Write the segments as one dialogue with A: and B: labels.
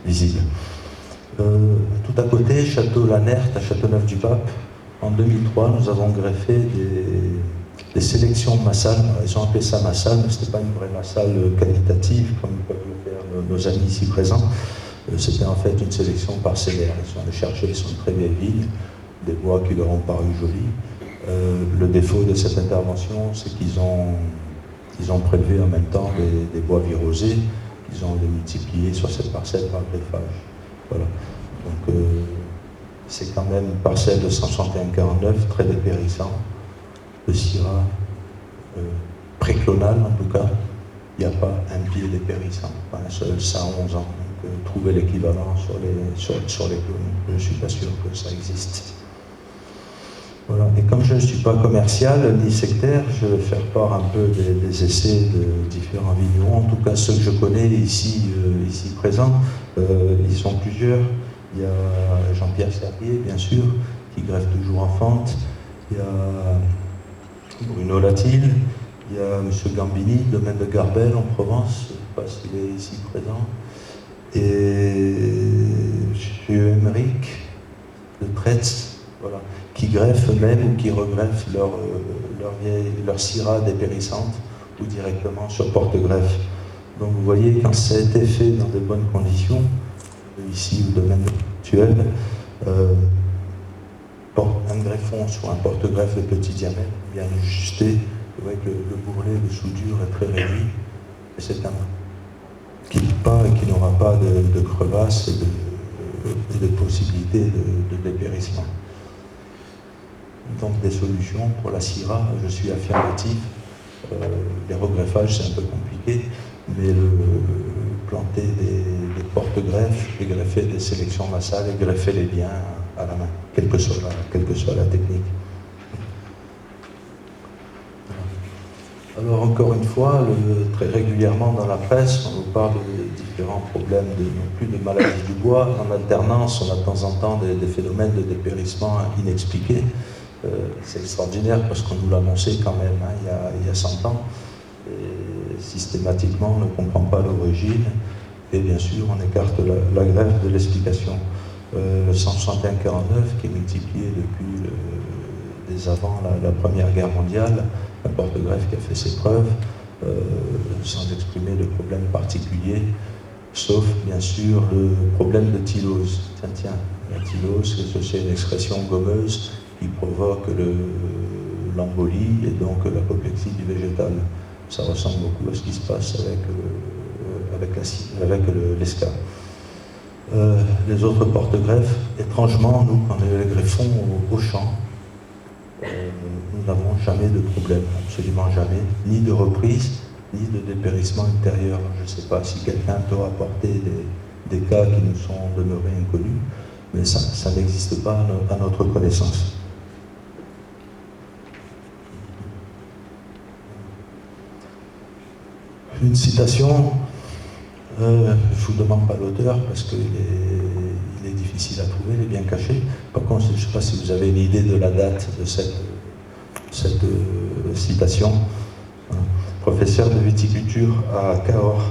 A: visible. Tout à côté, Château Lanert à Châteauneuf-du-Pape, en 2003, nous avons greffé des sélections massales. Ils ont appelé ça massale, mais ce n'était pas une vraie massale qualitative, comme peuvent le faire nos amis ici présents. C'était en fait une sélection parcellaire. Ils sont allés chercher, ils sont de très vieilles vignes, des bois qui leur ont paru jolis. Le défaut de cette intervention, c'est qu'ils ont prélevé en même temps des bois virosés. Ils ont les multipliés sur cette parcelle par greffage. Voilà. Donc, c'est quand même une parcelle de 161,49, très dépérissant. Le Syrah, préclonal en tout cas, il n'y a pas un pied dépérissant, pas un seul, ça a 11 ans. Donc, trouver l'équivalent sur les clones, je ne suis pas sûr que ça existe. Voilà. Et comme je ne suis pas commercial ni sectaire, je vais faire part un peu des essais de différents vignerons. En tout cas, ceux que je connais ici présents, ils sont plusieurs. Il y a Jean-Pierre Serrier, bien sûr, qui greffe toujours en fente. Il y a Bruno Latil. Il y a M. Gambini, domaine de Garbel en Provence. Je ne sais pas s'il est ici présent. Et M. Emmerich de Tretz, voilà, qui greffent eux-mêmes ou qui regreffent leur Syrah dépérissante ou directement sur porte-greffe. Donc vous voyez, quand ça a été fait dans de bonnes conditions, ici au domaine actuel, un greffon sur un porte-greffe de petit diamètre, bien ajusté, vous voyez que le bourrelet de soudure est très réduit, et c'est un qui n'aura pas de crevasse et de possibilité de dépérissement. Donc des solutions pour la Syrah, je suis affirmatif. Les regreffages, c'est un peu compliqué, mais planter des porte-greffes et greffer des sélections massales et greffer les liens à la main, quelle que soit la technique. Alors encore une fois, très régulièrement dans la presse, on nous parle de différents problèmes, non plus de maladies du bois. En alternance, on a de temps en temps des phénomènes de dépérissement inexpliqués. C'est extraordinaire parce qu'on nous l'a annoncé quand même il y a 100 ans. Et systématiquement, on ne comprend pas l'origine. Et bien sûr, on écarte la greffe de l'explication. Le 161,49 qui est multiplié depuis dès avant la Première Guerre mondiale, un porte-greffe qui a fait ses preuves, sans exprimer de problème particulier, sauf bien sûr le problème de tylose. Tiens, la tylose, c'est une excrétion gommeuse qui provoque l'embolie et donc l'apoplexie du végétal. Ça ressemble beaucoup à ce qui se passe avec l'esca. Les autres porte-greffes, étrangement, nous, quand on les greffons au champ, nous n'avons jamais de problème, absolument jamais, ni de reprise, ni de dépérissement ultérieur. Je ne sais pas si quelqu'un peut rapporter des cas qui nous sont demeurés inconnus, mais ça n'existe pas à notre connaissance. Une citation, je ne vous demande pas l'auteur parce qu'il est difficile à trouver, il est bien caché. Par contre, je ne sais pas si vous avez une idée de la date de cette citation. Professeur de viticulture à Cahors,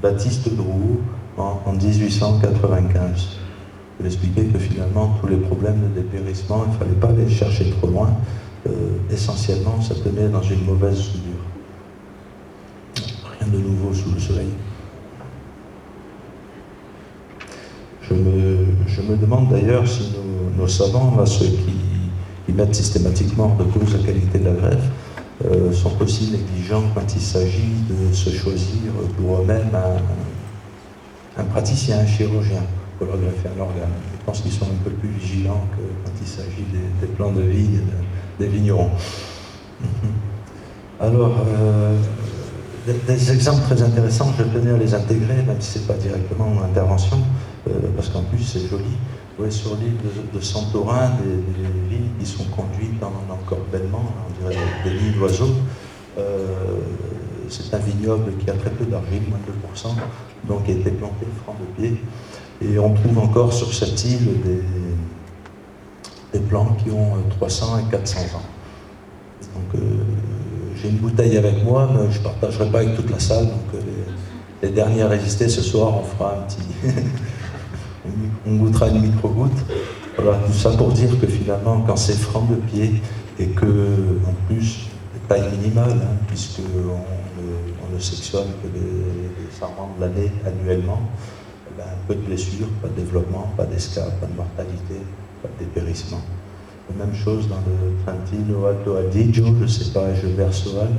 A: Baptiste Drouot, en 1895. Je vais expliquer que finalement, tous les problèmes de dépérissement, il ne fallait pas les chercher trop loin. Essentiellement, ça tenait dans une mauvaise soudure. Rien de nouveau sous le soleil. Je me demande d'ailleurs si nos savants, là, ceux qui mettent systématiquement hors de cause la qualité de la greffe, sont aussi négligents quand il s'agit de se choisir pour eux-mêmes un praticien, un chirurgien, pour leur greffer un organe. Je pense qu'ils sont un peu plus vigilants que quand il s'agit des plans de vie des vignerons. Alors, des exemples très intéressants, je tenais à les intégrer, même si ce n'est pas directement mon intervention, parce qu'en plus c'est joli. Vous voyez sur l'île de Santorin, des villes qui sont conduites en encorbellement, on dirait des nids d'oiseaux. C'est un vignoble qui a très peu d'argile, moins de 2%, donc qui a été planté franc de pied. Et on trouve encore sur cette île des plants qui ont 300 et 400 ans. Donc j'ai une bouteille avec moi, mais je ne partagerai pas avec toute la salle, donc les derniers à résister ce soir, on fera on goûtera une micro-goutte. Voilà, tout ça pour dire que finalement, quand c'est franc de pied, et que, en plus, taille minimale, hein, puisqu'on ne sectionne que les sarments de l'année annuellement, ben, peu de blessures, pas de développement, pas d'escape, pas de mortalité, pas de dépérissement. La même chose dans le Trentino Alto Adige, le cépage Versoal,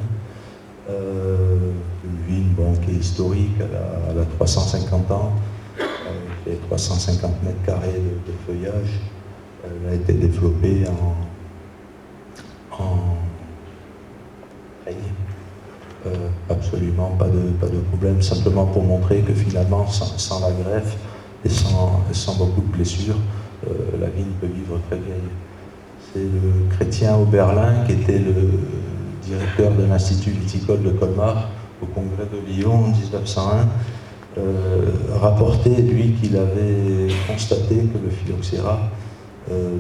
A: une vigne qui est historique, elle a 350 ans, elle fait 350 mètres carrés de feuillage, elle a été développée en absolument pas de problème, simplement pour montrer que finalement, sans la greffe et sans beaucoup de blessures, la vigne peut vivre très bien. C'est le Chrétien Oberlin, qui était le directeur de l'Institut viticole de Colmar au congrès de Lyon en 1901, rapportait, lui, qu'il avait constaté que le phylloxéra,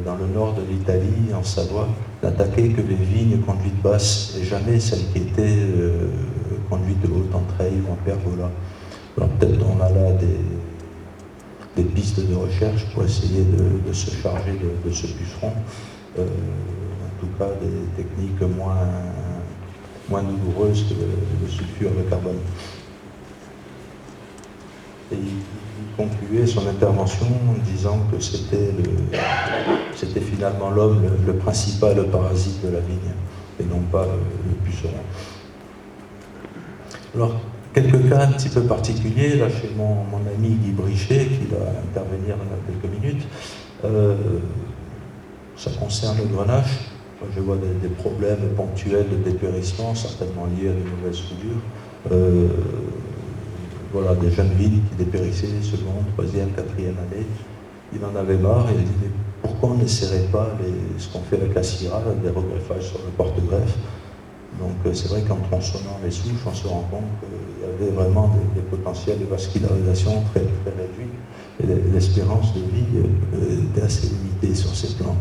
A: dans le nord de l'Italie, en Savoie, n'attaquait que les vignes conduites basses et jamais celles qui étaient conduites de haute en treille ou en pergola. Alors peut-être on a là des pistes de recherche pour essayer de se charger de ce puceron. En tout cas, des techniques moins douloureuses que le sulfure de carbone. Et il concluait son intervention en disant que c'était finalement l'homme le principal parasite de la vigne, et non pas le puceron. Alors, quelques cas un petit peu particuliers, là chez mon ami Guy Brichet, qui va intervenir dans quelques minutes. Ça concerne le grenache. Je vois des problèmes ponctuels de dépérissement, certainement liés à de mauvaises soudures. Voilà, des jeunes vignes qui dépérissaient seconde, troisième, quatrième année. Il en avait marre et il dit mais pourquoi on n'essaierait pas ce qu'on fait avec la Syrah, des regreffages sur le porte-greffe. Donc c'est vrai qu'en tronçonnant les souches, on se rend compte qu'il y avait vraiment des potentiels de vascularisation très, très réduits et l'espérance de vie était assez limitée sur ces plans.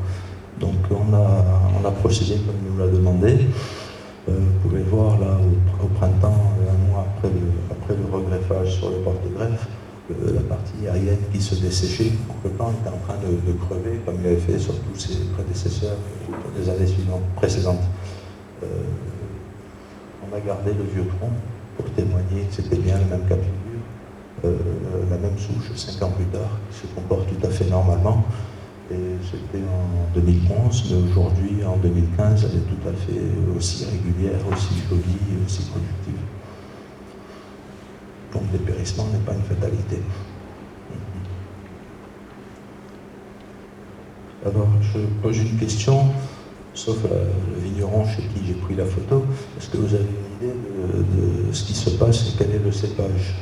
A: Donc on a procédé comme il nous l'a demandé. Vous pouvez voir là au printemps, un mois après le regreffage sur le porte-greffe, la partie aérienne qui se desséchait, le plan était en train de crever comme il avait fait sur tous ses prédécesseurs des années précédentes. On a gardé le vieux tronc pour témoigner que c'était bien le même cas de figure, la même souche 5 ans plus tard, qui se comporte tout à fait normalement. Et c'était en 2011, mais aujourd'hui, en 2015, elle est tout à fait aussi régulière, aussi jolie et aussi productive. Donc le dépérissement n'est pas une fatalité. Alors, je pose une question, sauf le vigneron chez qui j'ai pris la photo. Est-ce que vous avez une idée de ce qui se passe et quel est le cépage?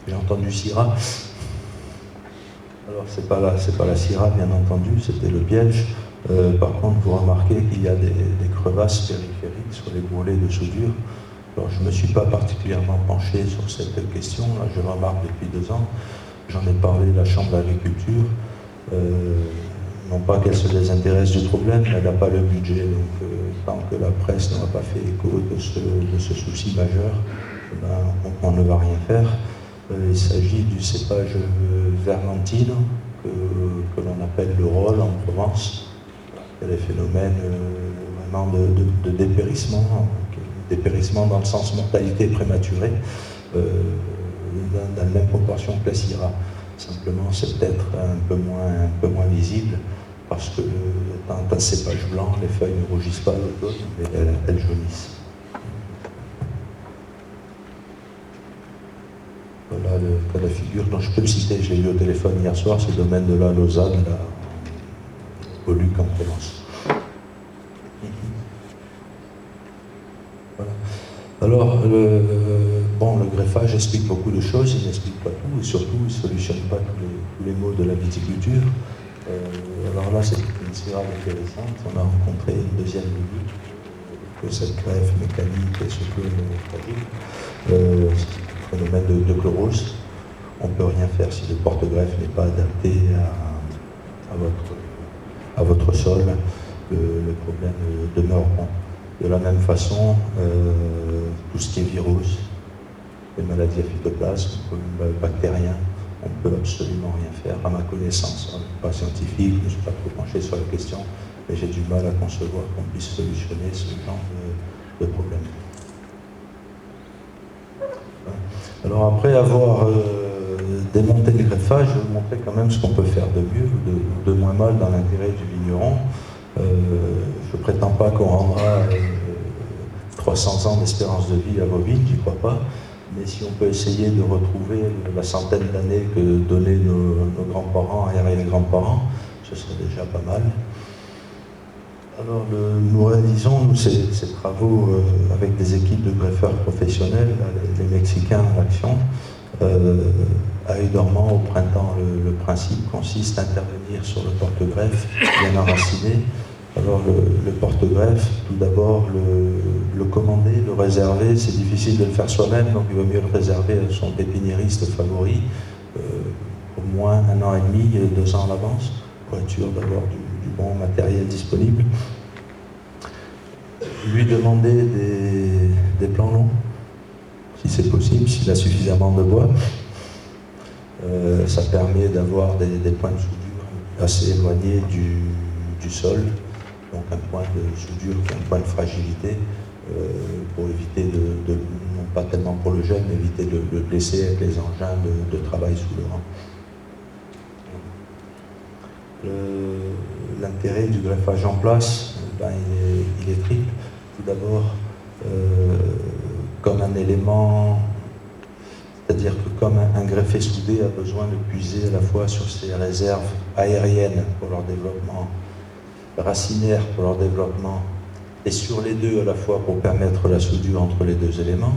A: J'ai entendu Syrah. Alors c'est pas la Syrah bien entendu, c'était le piège. Par contre, vous remarquez qu'il y a des crevasses périphériques sur les bourrelets de soudure. Alors je ne me suis pas particulièrement penché sur cette question, là, je remarque depuis 2 ans. J'en ai parlé à la Chambre d'agriculture. Non pas qu'elle se désintéresse du problème, mais elle n'a pas le budget. Donc tant que la presse n'aura pas fait écho de ce souci majeur, ben, on ne va rien faire. Il s'agit du cépage Vermentino, que l'on appelle le rôle en Provence. Il y a des phénomènes vraiment de dépérissement, dans le sens mortalité prématurée, dans la même proportion que la Syrah. Simplement, c'est peut-être un peu moins visible, parce que dans un cépage blanc, les feuilles ne rougissent pas à l'automne, mais elles jaunissent. Voilà le cas de figure dont je peux le citer, je l'ai eu au téléphone hier soir, c'est le domaine de la Lausanne, là, au Luc en Provence. Voilà. Alors, le greffage explique beaucoup de choses, il n'explique pas tout, et surtout, il ne solutionne pas tous les maux de la viticulture. Alors là, c'est une Syrah intéressante, on a rencontré une deuxième minute, que cette greffe mécanique et ce clone fragile. Phénomène de chlorose. On ne peut rien faire si le porte-greffe n'est pas adapté à votre sol. Le problème demeure. De la même façon, tout ce qui est virus, les maladies à phytoplasme, bactériens, on ne peut absolument rien faire, à ma connaissance. Je ne suis pas scientifique, je ne suis pas trop penché sur la question, mais j'ai du mal à concevoir qu'on puisse solutionner ce genre de problème. Alors après avoir démonté le greffage, je vais vous montrer quand même ce qu'on peut faire de mieux ou de moins mal dans l'intérêt du vigneron. Je ne prétends pas qu'on rendra 300 ans d'espérance de vie à vos vignes, j'y crois pas. Mais si on peut essayer de retrouver la centaine d'années que donnaient nos grands-parents et arrière-grands-parents, ce serait déjà pas mal. Alors nous réalisons ces travaux avec des équipes de greffeurs professionnels, les Mexicains en action. À œil dormant au printemps, le principe consiste à intervenir sur le porte-greffe bien enraciné. Alors le porte-greffe, tout d'abord le commander, le réserver, c'est difficile de le faire soi-même, donc il vaut mieux le réserver à son pépiniériste favori, au moins 1 an et demi, 2 ans à l'avance, pour être sûr d'avoir du bon matériel disponible. Lui demander des plans longs, si c'est possible, s'il a suffisamment de bois. Ça permet d'avoir des points de soudure assez éloignés du sol, donc un point de soudure, un point de fragilité, pour éviter non pas tellement pour le jeune, mais éviter de le blesser avec les engins de travail sous le rang. L'intérêt du greffage en place, il est triple. Tout d'abord, comme un élément, c'est-à-dire que comme un greffé soudé a besoin de puiser à la fois sur ses réserves aériennes pour leur développement, racinaires pour leur développement, et sur les deux à la fois pour permettre la soudure entre les deux éléments,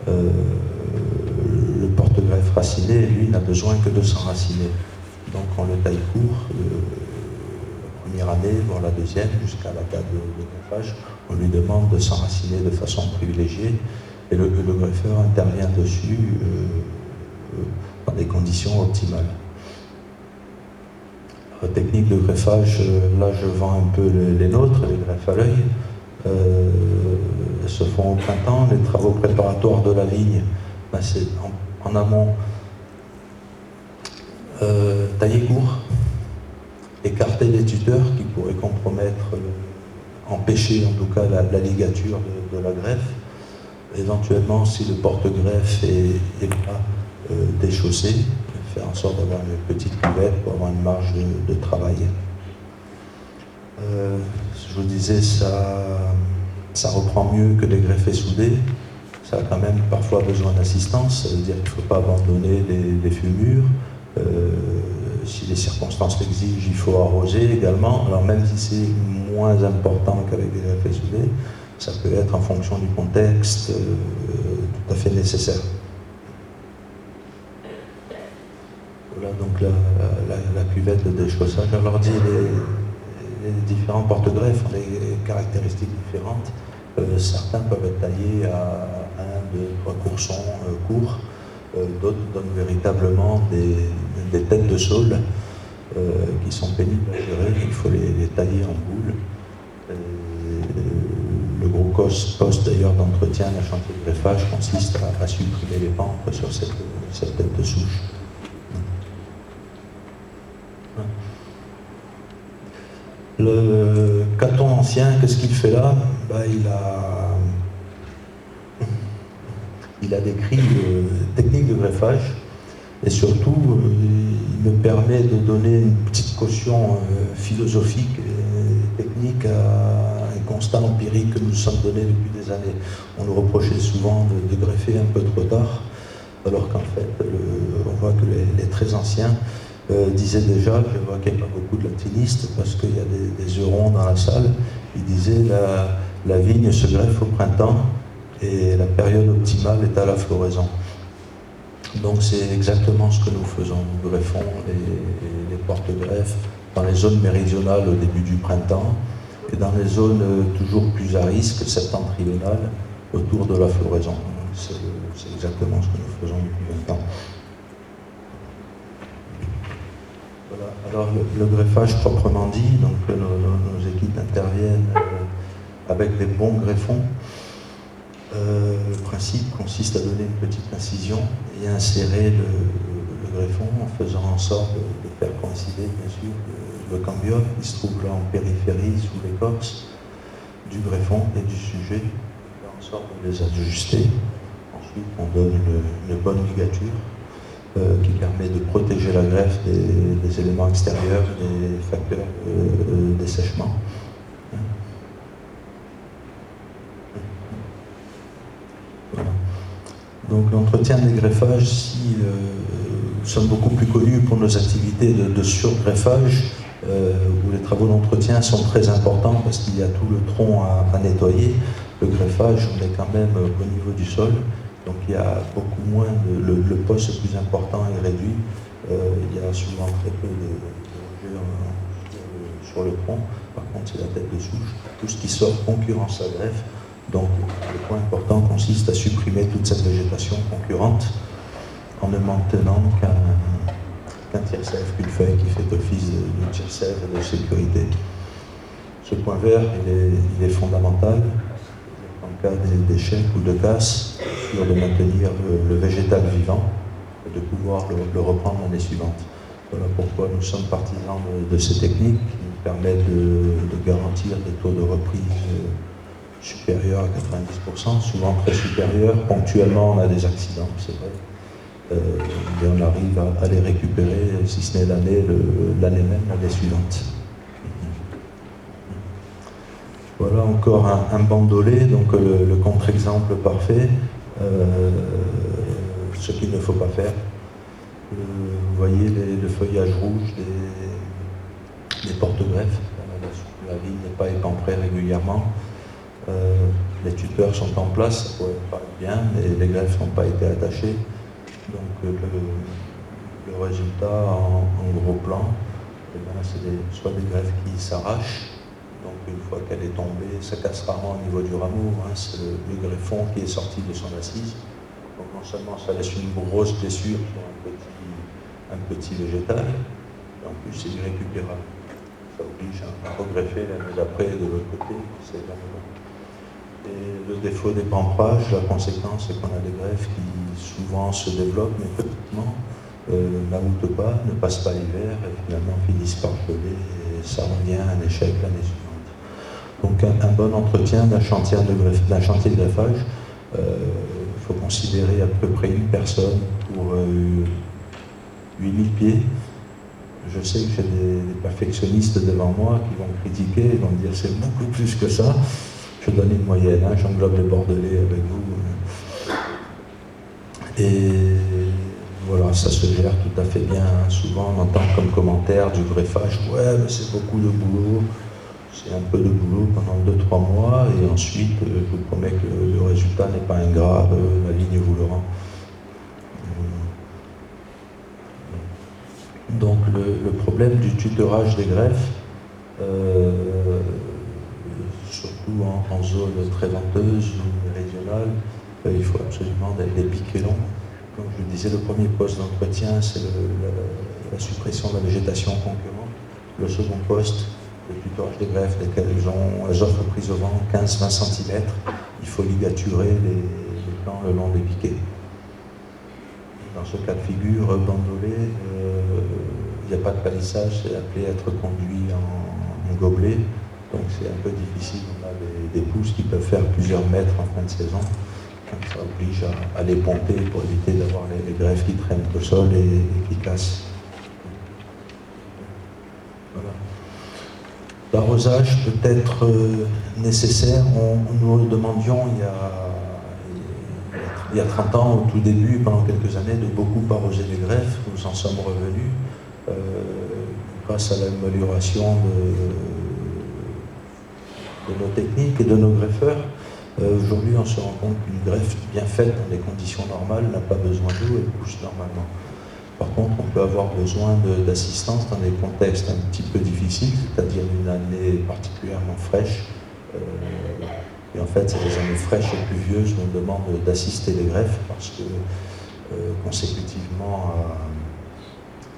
A: le porte-greffe raciné, lui, n'a besoin que de s'enraciner. Donc on le taille court, la première année, voire la deuxième, jusqu'à la date de greffage, on lui demande de s'enraciner de façon privilégiée, et le greffeur intervient dessus dans des conditions optimales. La technique de greffage, là je vends un peu les nôtres, les greffes à l'œil, se font au printemps. Les travaux préparatoires de la vigne, c'est en amont, tailler court, écarter les tuteurs qui pourraient compromettre, empêcher en tout cas la ligature de la greffe. Éventuellement, si le porte-greffe est pas déchaussé, faire en sorte d'avoir une petite cuvette pour avoir une marge de travail. Je vous disais, ça reprend mieux que les greffés soudés. Ça a quand même parfois besoin d'assistance, ça veut dire qu'il ne faut pas abandonner les fumures. Si les circonstances l'exigent, il faut arroser également. Alors même si c'est moins important qu'avec des greffés soudés, ça peut être en fonction du contexte tout à fait nécessaire. Voilà donc la cuvette de déchaussage. Alors les différents porte-greffes ont des caractéristiques différentes. Certains peuvent être taillés à 1, 2, 3 coursons courts. D'autres donnent véritablement des têtes de saule qui sont pénibles à gérer. Il faut les tailler en boule. Le gros poste d'ailleurs d'entretien d'un chantier de greffage consiste à supprimer les pampres sur cette tête de souche. Le Caton ancien, qu'est-ce qu'il fait là? Il a décrit technique de greffage et surtout il me permet de donner une petite caution philosophique et technique à un constat empirique que nous nous sommes donné depuis des années. On nous reprochait souvent de greffer un peu trop tard, alors qu'en fait on voit que les très anciens disaient déjà, je vois qu'il n'y a pas beaucoup de latinistes parce qu'il y a des eurons dans la salle, ils disaient la vigne se greffe au printemps et la période optimale est à la floraison. Donc c'est exactement ce que nous faisons. Nous greffons les porte-greffes dans les zones méridionales au début du printemps et dans les zones toujours plus à risque, septentrionales, autour de la floraison. C'est exactement ce que nous faisons depuis 20 ans. Voilà. Alors le greffage proprement dit, donc nos équipes interviennent avec des bons greffons. principe consiste à donner une petite incision et à insérer le greffon en faisant en sorte de faire coïncider, bien sûr, le cambium qui se trouve là en périphérie sous l'écorce du greffon et du sujet, faire en sorte de les ajuster. Ensuite, on donne une bonne ligature qui permet de protéger la greffe des éléments extérieurs, des facteurs d'assèchement. Voilà. Donc l'entretien des greffages, si nous sommes beaucoup plus connus pour nos activités de surgreffage, où les travaux d'entretien sont très importants parce qu'il y a tout le tronc à nettoyer. Le greffage, on est quand même au niveau du sol, donc il y a beaucoup moins, le poste plus important est réduit, il y a souvent très peu de sur le tronc. Par contre, c'est la tête de souche. Tout ce qui sort concurrence à greffe. Donc, le point important consiste à supprimer toute cette végétation concurrente en ne maintenant qu'un tire-sève, qu'une feuille qui fait office de tire-sève et de sécurité. Ce point vert, il est fondamental en cas d'échec ou de casse, sur de maintenir le végétal vivant et de pouvoir le reprendre l'année suivante. Voilà pourquoi nous sommes partisans de ces techniques qui nous permettent de garantir des taux de reprise supérieurs à 90%, souvent très supérieurs. Ponctuellement, on a des accidents, c'est vrai. Et on arrive à les récupérer, si ce n'est l'année même, l'année suivante. Voilà encore un bandolé, donc le contre-exemple parfait. Ce qu'il ne faut pas faire. Vous voyez le feuillage rouge des porte-greffes. La vigne n'est pas épampérée régulièrement. Les tuteurs sont en place, ça pourrait paraître bien, mais les greffes n'ont pas été attachées. Donc le résultat en gros plan, c'est soit des greffes qui s'arrachent, donc une fois qu'elle est tombée, ça casse rarement au niveau du rameau, c'est le greffon qui est sorti de son assise. Donc non seulement ça laisse une grosse blessure sur un petit végétal, et en plus c'est irrécupérable. Ça oblige à regreffer l'année d'après de l'autre côté, c'est jamais bon. Et le défaut des pamprages, la conséquence, c'est qu'on a des greffes qui souvent se développent, mais petitement, n'aboutent pas, ne passent pas l'hiver, et finalement finissent par geler, et ça revient à un échec l'année suivante. Donc un bon entretien d'un chantier de greffage, il faut considérer à peu près une personne pour 8000 pieds. Je sais que j'ai des perfectionnistes devant moi qui vont critiquer, ils vont me dire c'est beaucoup plus que ça. Je donne une moyenne, j'englobe les Bordelais avec vous. Et voilà, ça se gère tout à fait bien. Souvent on entend comme commentaire du greffage, ouais mais c'est beaucoup de boulot. C'est un peu de boulot pendant 2-3 mois et ensuite je vous promets que le résultat n'est pas ingrat, la ligne vous le rend. Donc le problème du tutorage des greffes, surtout en zone très venteuse ou méridionale, il faut absolument des piquets longs. Comme je le disais, le premier poste d'entretien, c'est la suppression de la végétation concurrente. Le second poste, le tutorage des greffes, elles offrent prise au vent 15-20 cm. Il faut ligaturer les plants le long des piquets. Dans ce cas de figure, bandolé, il n'y a pas de palissage, c'est appelé à être conduit en gobelet. Donc c'est un peu difficile, on a des pousses qui peuvent faire plusieurs mètres en fin de saison. Donc ça oblige à les pomper pour éviter d'avoir les greffes qui traînent au sol et qui cassent. Voilà. L'arrosage peut être nécessaire. Nous le demandions il y a 30 ans, au tout début, pendant quelques années, de beaucoup arroser les greffes. Nous en sommes revenus grâce à l'amélioration de nos techniques et de nos greffeurs. Aujourd'hui, on se rend compte qu'une greffe bien faite dans des conditions normales n'a pas besoin d'eau, elle pousse normalement. Par contre, on peut avoir besoin d'assistance dans des contextes un petit peu difficiles, c'est-à-dire une année particulièrement fraîche. Et en fait, c'est les années fraîches et pluvieuses où on demande d'assister les greffes parce que, consécutivement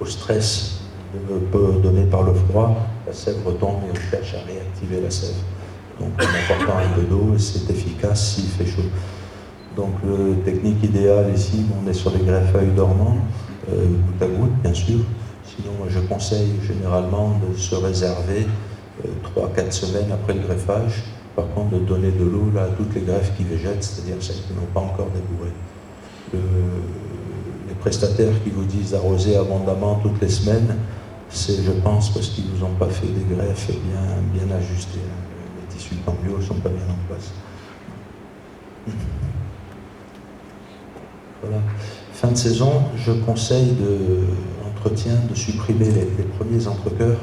A: au stress donné par le froid, la sève retombe et on cherche à réactiver la sève. Donc en apportant un peu d'eau, c'est efficace s'il fait chaud. Donc, la technique idéale ici, on est sur les greffes-œil dormants, goutte à goutte, bien sûr. Sinon, moi, je conseille généralement de se réserver 3-4 semaines après le greffage. Par contre, de donner de l'eau là, à toutes les greffes qui végètent, c'est-à-dire celles qui n'ont pas encore débourré. Les prestataires qui vous disent arroser abondamment toutes les semaines, c'est, je pense, parce qu'ils ne vous ont pas fait des greffes bien ajustées. Les tissus cambiaux ne sont pas bien en place. Voilà. Fin de saison, je conseille de supprimer les premiers entrecœurs,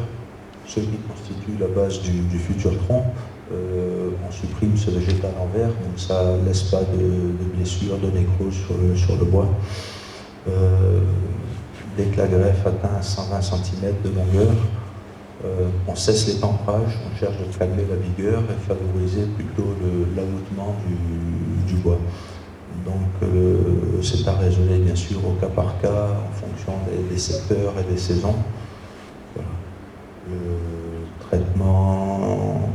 A: ceux qui constituent la base du futur tronc. On supprime ce végétal en vert, donc ça ne laisse pas de blessures, de nécrose sur le bois. Dès que la greffe atteint 120 cm de longueur, on cesse les temprages, on cherche à calmer la vigueur et favoriser plutôt l'avoutement du bois. Donc c'est à raisonner bien sûr au cas par cas en fonction des secteurs et des saisons. Voilà. Le traitement,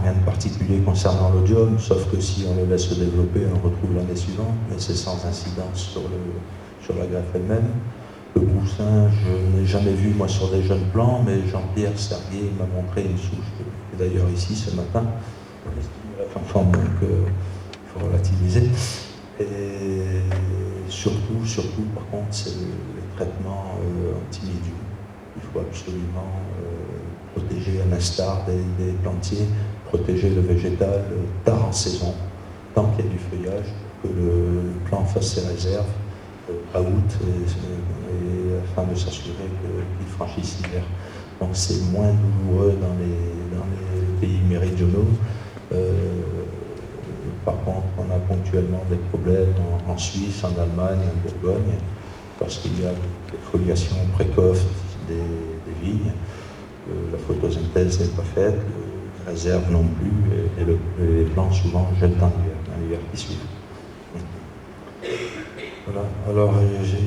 A: rien de particulier concernant l'odium, sauf que si on le laisse se développer, on le retrouve l'année suivante, mais c'est sans incidence sur la greffe elle-même. Le broussin, je n'ai jamais vu moi sur des jeunes plants, mais Jean-Pierre Serguier m'a montré une souche, qui est d'ailleurs ici ce matin. Donc il faut relativiser. Et surtout par contre, c'est les traitements anti-mildiou. Il faut absolument protéger, à l'instar des plantiers, protéger le végétal tard en saison, tant qu'il y a du feuillage, que le plant fasse ses réserves à août, et afin de s'assurer qu'il franchisse l'hiver. Donc c'est moins douloureux dans les pays méridionaux. Par contre, on a ponctuellement des problèmes en Suisse, en Allemagne, en Bourgogne, parce qu'il y a des foliations précoces des vignes. La photosynthèse n'est pas faite, les réserves non plus, et les plants souvent jettent dans l'hiver qui suit. Voilà. Alors j'ai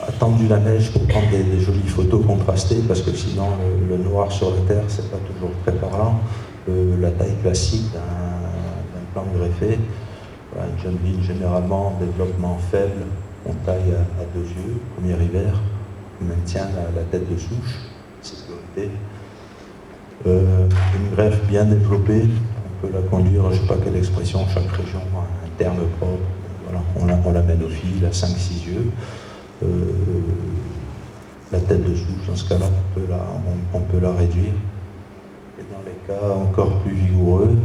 A: attendu la neige pour prendre des jolies photos contrastées, parce que sinon le noir sur la terre, c'est pas toujours très parlant. La taille classique d'un plant greffé, voilà, une jeune vigne généralement en développement faible, on taille à 2 yeux, premier hiver, on maintient la tête de souche, sécurité. Une greffe bien développée, on peut la conduire, je ne sais pas quelle expression, chaque région a un terme propre, voilà, on l'amène au fil à 5-6 yeux. La tête de souche, dans ce cas-là, on peut la réduire. Et dans les cas encore plus vigoureux,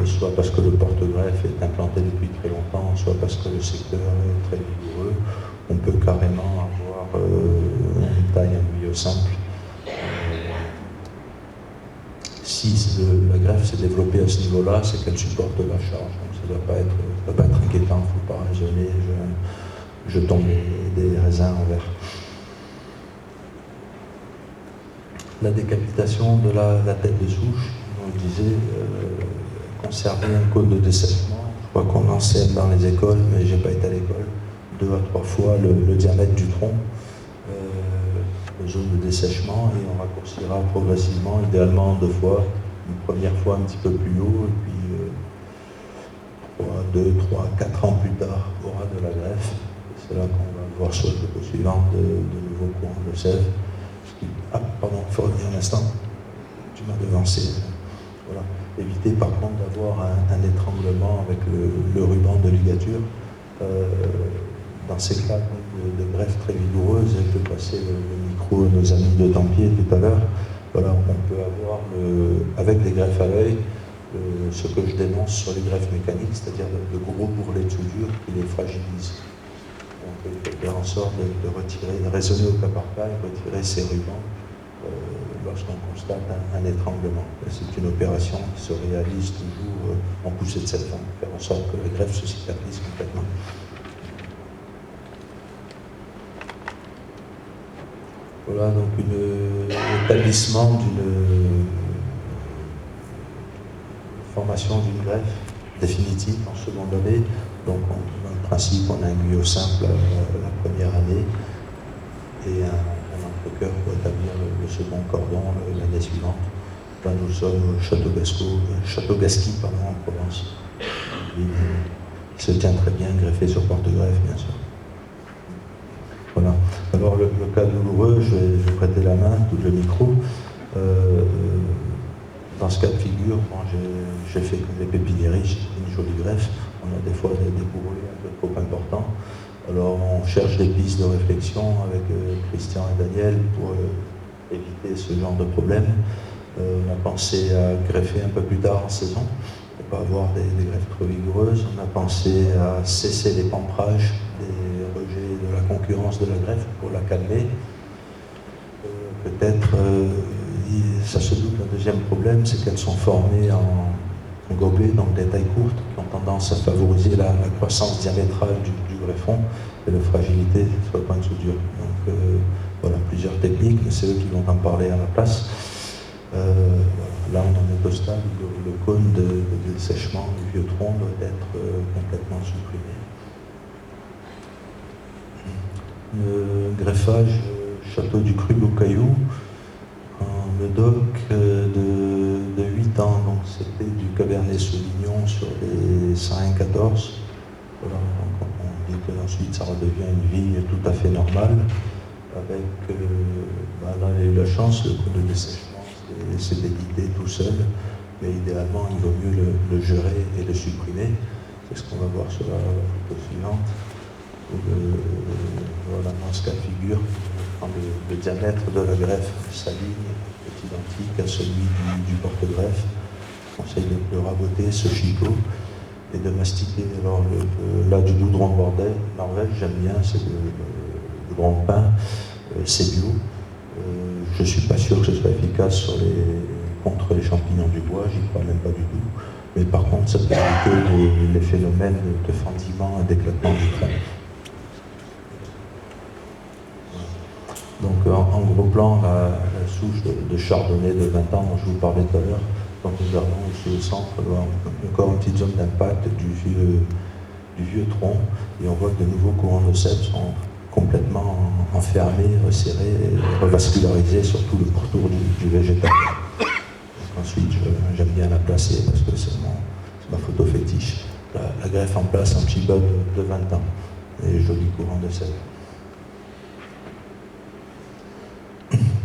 A: soit parce que le porte-greffe est implanté depuis très longtemps, soit parce que le secteur est très vigoureux, on peut carrément avoir une taille en milieu simple. Si la greffe s'est développée à ce niveau-là, c'est qu'elle supporte la charge. Donc ça ne doit pas être inquiétant, il ne faut pas raisonner, je tombe des raisins en verre. La décapitation de la tête de souche, on le disait, conserver un cône de dessèchement. Je crois qu'on enseigne dans les écoles, mais je n'ai pas été à l'école, 2 à 3 fois le diamètre du tronc, la zone de dessèchement, et on raccourcira progressivement, idéalement 2 fois. Une première fois un petit peu plus haut, et puis 2, 3, 4 ans plus tard, on aura de la greffe. C'est là qu'on va voir sur le dépôt suivant de nouveaux courants de sève. Ah, pardon, il faut revenir un instant. Tu m'as devancé. Voilà. Éviter par contre d'avoir un étranglement avec le ruban de ligature. Dans ces cas de greffe très vigoureuse, et je vais passer le micro à nos amis de Tempier tout à l'heure, voilà, on peut avoir, avec les greffes à l'œil, ce que je dénonce sur les greffes mécaniques, c'est-à-dire de gros bourrelets de soudure qui les fragilisent. Donc il faut faire en sorte de retirer, de raisonner au cas par cas et retirer ces rubans lorsqu'on constate un étranglement. C'est une opération qui se réalise toujours en poussée de cette forme, faire en sorte que la greffe se cicatrise complètement. Voilà donc l'établissement d'une formation d'une greffe définitive en seconde année. Donc dans le principe, on a un guyot simple la première année et un entrecœur pour établir le second cordon l'année suivante. Là, nous sommes au Château Gasqui, pardon, en Provence. Il se tient très bien, greffé sur porte-greffe, bien sûr. Voilà. Alors, le cas douloureux, je vais prêter la main, tout le micro. Dans ce cas de figure, bon, j'ai fait comme les pépiniéries, j'ai fait une jolie greffe. On a des fois des bourrelets un peu trop importants. Alors, on cherche des pistes de réflexion avec Christian et Daniel pour éviter ce genre de problème. On a pensé à greffer un peu plus tard en saison, pour ne pas avoir des greffes trop vigoureuses. On a pensé à cesser les pamprages, des rejets de la concurrence de la greffe pour la calmer. Peut-être, ça se doute, le deuxième problème, c'est qu'elles sont formées en gobelets, donc des tailles courtes, qui ont tendance à favoriser la croissance diamétrale du greffon et la fragilité sur le point de soudure. Donc voilà, plusieurs techniques, mais c'est eux qui vont en parler à la place. Là, on en est au stade où le cône de dessèchement du vieux tronc doit être complètement supprimé. Le greffage Château du Cru au Caillou, un médoc de 8 ans, donc c'était du Cabernet Sauvignon sur les 5-14. Voilà, donc on dit qu'ensuite ça redevient une vigne tout à fait normale, avec, là il a eu la chance, le coup de dessèchement c'est d'éditer tout seul, mais idéalement il vaut mieux le gerer et le supprimer. C'est ce qu'on va voir sur la photo suivante. Voilà, dans ce cas de figure, le diamètre de la greffe, sa ligne est identique à celui du porte-greffe. Je conseille de raboter ce chicot et de mastiquer. Alors là, du goudron de Norvège, j'aime bien, c'est le goudron de pin, c'est bio. Je ne suis pas sûr que ce soit efficace contre les champignons du bois, j'y crois même pas du tout. Mais par contre, ça peut éviter les phénomènes de fendillement et d'éclatement du crâne. Donc en gros plan, la souche de chardonnay de 20 ans dont je vous parlais tout à l'heure, donc nous regardons ici au centre, encore une petite zone d'impact du vieux tronc, et on voit que de nouveaux courants de sel sont complètement enfermés, resserrés et revascularisés sur tout le pourtour du végétal. Donc ensuite, j'aime bien la placer parce que c'est ma photo fétiche. La greffe en place un petit bud de 20 ans et joli courant de sel.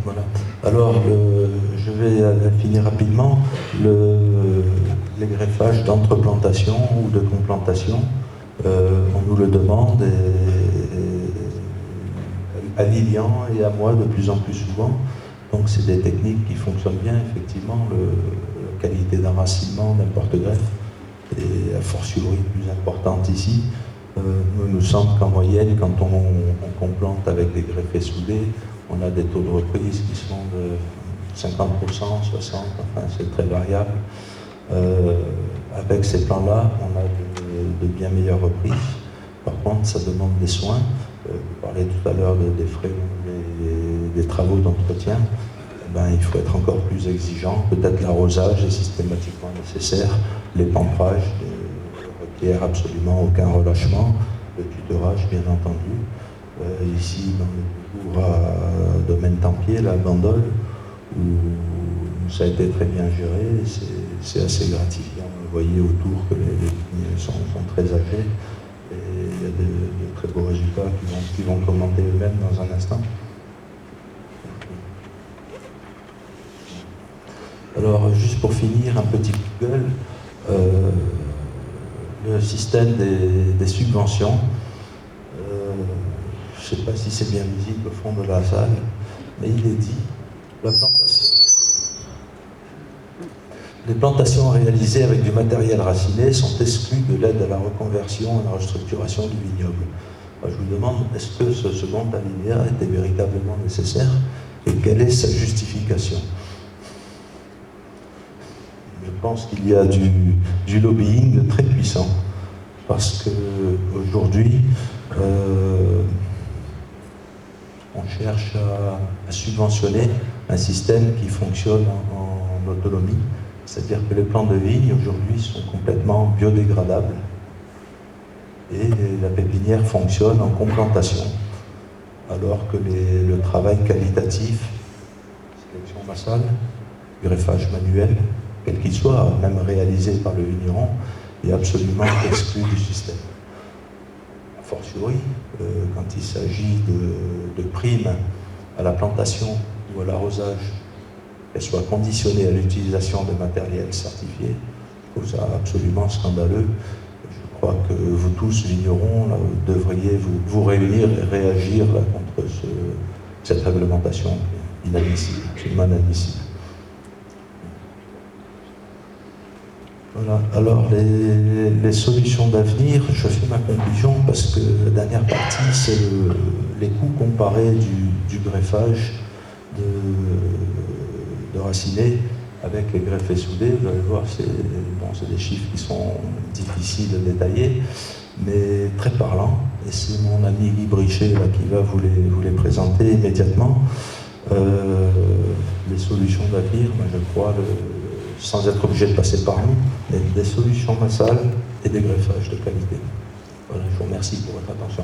A: Voilà. Alors, je vais finir rapidement. Les greffages d'entreplantation ou de complantation, on nous le demande à Lilian et à moi de plus en plus souvent. Donc, c'est des techniques qui fonctionnent bien, effectivement. La qualité d'enracinement d'un porte-greffe est a fortiori plus importante ici. Nous semble qu'en moyenne, quand on complante avec des greffés soudés, on a des taux de reprise qui sont de 50%, 60%, enfin c'est très variable. Avec ces plans-là, on a de bien meilleures reprises. Par contre, ça demande des soins. Vous parlez tout à l'heure des frais, des travaux d'entretien. Il faut être encore plus exigeant. Peut-être l'arrosage est systématiquement nécessaire. Les pamprages ne requièrent absolument aucun relâchement. Le tutorage, bien entendu. Ici, dans le cours à Domaine Tempier, la bandole, où ça a été très bien géré, c'est assez gratifiant. Vous voyez autour que les vignes sont très âgées et il y a de très beaux résultats qui vont commenter eux-mêmes dans un instant. Alors, juste pour finir, un petit coup de gueule, le système des subventions. Je ne sais pas si c'est bien visible au fond de la salle, mais il est dit, les plantations réalisées avec du matériel raciné sont exclues de l'aide à la reconversion et à la restructuration du vignoble. Je vous demande, est-ce que ce second alinéa était véritablement nécessaire et quelle est sa justification? Je pense qu'il y a du lobbying très puissant, parce qu'aujourd'hui, on cherche à subventionner un système qui fonctionne en autonomie, c'est-à-dire que les plants de vigne aujourd'hui sont complètement biodégradables et la pépinière fonctionne en complantation, alors que le travail qualitatif, sélection massale, greffage manuel, quel qu'il soit, même réalisé par le vigneron, est absolument exclu du système. A fortiori, quand il s'agit de primes à la plantation ou à l'arrosage, qu'elles soient conditionnées à l'utilisation de matériel certifié, je trouve ça absolument scandaleux. Je crois que vous tous, vignerons, là, devriez vous réunir et réagir là, contre cette réglementation inadmissible, absolument inadmissible. Voilà. Alors, les solutions d'avenir, je fais ma conclusion parce que la dernière partie, c'est les coûts comparés du greffage de racinés avec les greffes soudés. Vous allez voir, c'est des chiffres qui sont difficiles à détailler, mais très parlants. Et c'est mon ami Guy Brichet là, qui va vous les présenter immédiatement. Les solutions d'avenir, je crois, sans être obligé de passer par nous, mais des solutions massales et des greffages de qualité. Voilà, je vous remercie pour votre attention.